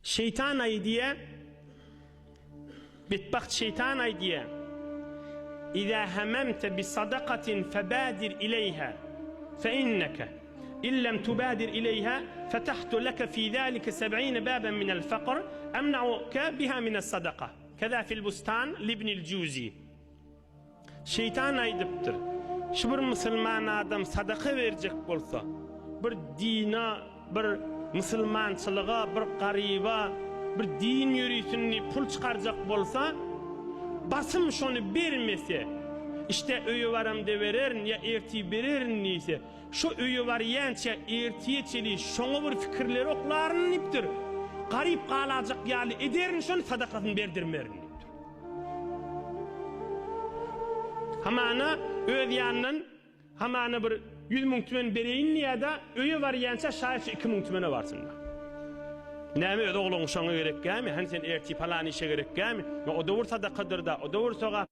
Şeytan ayı diye, bitbaht şeytan ayı diye, İzâ hememte bi sadakatin febâdir ileyha fe inneke illem tubâdir ileyha fetahtu leke fî zâlike 70 bâben minel fakr emna'uke biha minel sadaka. Keza fil bustan libnil cüzi. Şeytan aydıptır. Şu bir Müslüman adam sadaka verecek bolsa, bir dina, bir Müslümançılığa, bir gariba, bir din yürüyüşünü pul çıkaracak bolsa, basım şonu vermese, işte öyle varım de verir ya erti verir neyse, şu öyle var yençe ertiye çeli şonu bir fikirleri oklarının iptir. Garip kalacak yani ederin şonu sadakasını verdirmerin iptir. Hamana öz yanının hamana bir 100 bin tümen bereyin ya da öyle var yençe şayet 2 bin tümene varsın da. Näme öde oğlun şoňa gerek gelmi? Hani sen erti falan işe gerek gelmi? O da vursa da kadırda, o da vursa